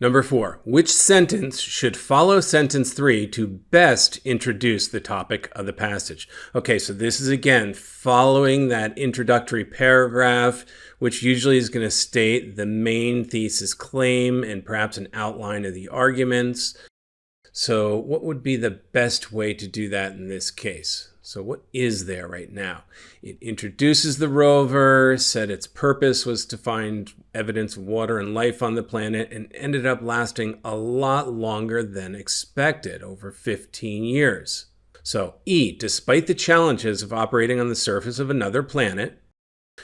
Number 4, which sentence should follow sentence 3 to best introduce the topic of the passage? Okay, so this is again following that introductory paragraph, which usually is going to state the main thesis claim and perhaps an outline of the arguments. So what would be the best way to do that in this case? So what is there right now? It introduces the rover, said its purpose was to find evidence of water and life on the planet, and ended up lasting a lot longer than expected, over 15 years. So E, despite the challenges of operating on the surface of another planet,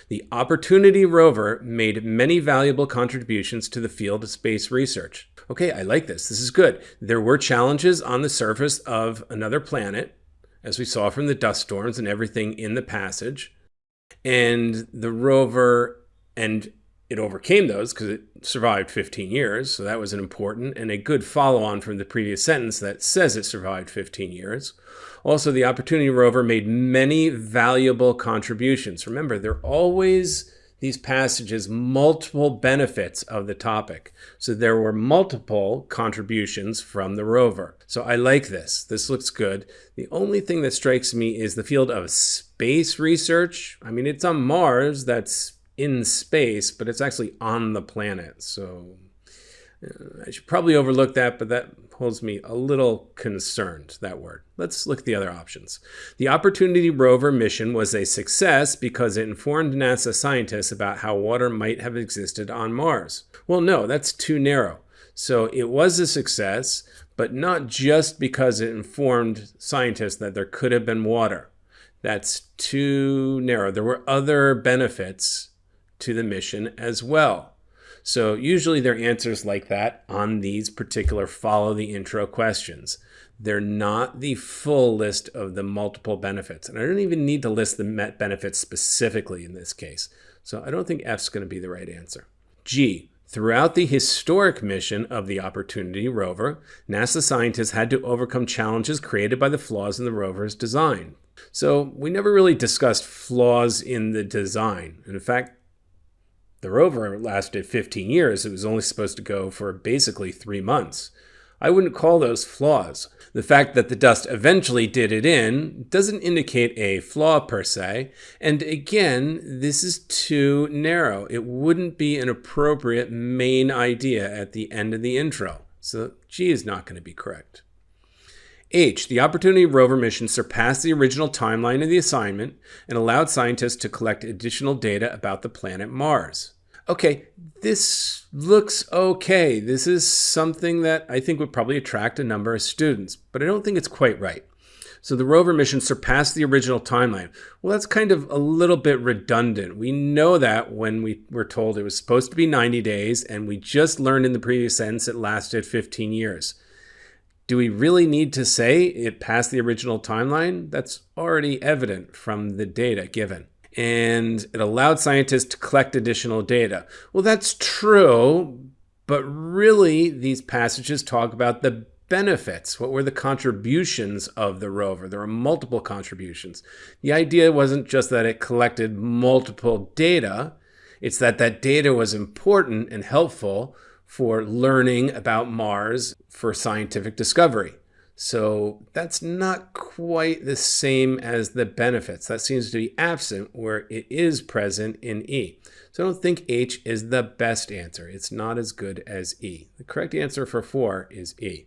the Opportunity rover made many valuable contributions to the field of space research. Okay, I like this. This is good. There were challenges on the surface of another planet, as we saw from the dust storms and everything in the passage. And the rover, and it overcame those because it survived 15 years. So that was an important and a good follow-on from the previous sentence that says it survived 15 years. Also, the Opportunity rover made many valuable contributions. Remember, there are always these passages, multiple benefits of the topic. So there were multiple contributions from the rover. So I like this. This looks good. The only thing that strikes me is the field of space research. I mean, it's on Mars, that's in space, but it's actually on the planet. So I should probably overlook that, but that holds me a little concerned, that word. Let's look at the other options. The Opportunity rover mission was a success because it informed NASA scientists about how water might have existed on Mars. Well, no, that's too narrow. So it was a success, but not just because it informed scientists that there could have been water. That's too narrow. There were other benefits to the mission as well. So usually there are answers like that on these particular follow the intro questions. They're not the full list of the multiple benefits. And I don't even need to list the benefits specifically in this case. So I don't think F's going to be the right answer. G, throughout the historic mission of the Opportunity rover, NASA scientists had to overcome challenges created by the flaws in the rover's design. So we never really discussed flaws in the design. And in fact, the rover lasted 15 years. It was only supposed to go for basically 3 months. I wouldn't call those flaws. The fact that the dust eventually did it in doesn't indicate a flaw per se. And again, this is too narrow. It wouldn't be an appropriate main idea at the end of the intro. So G is not going to be correct. H, the Opportunity rover mission surpassed the original timeline of the assignment and allowed scientists to collect additional data about the planet Mars. Okay, this looks okay. This is something that I think would probably attract a number of students, but I don't think it's quite right. So the rover mission surpassed the original timeline. Well, that's kind of a little bit redundant. We know that when we were told it was supposed to be 90 days, and we just learned in the previous sentence it lasted 15 years. Do we really need to say it passed the original timeline? That's already evident from the data given. And it allowed scientists to collect additional data. Well, that's true, but really these passages talk about the benefits. What were the contributions of the rover? There were multiple contributions. The idea wasn't just that it collected multiple data. It's that that data was important and helpful for learning about Mars for scientific discovery. So that's not quite the same as the benefits. That seems to be absent where it is present in E. So I don't think H is the best answer. It's not as good as E. The correct answer for 4 is E.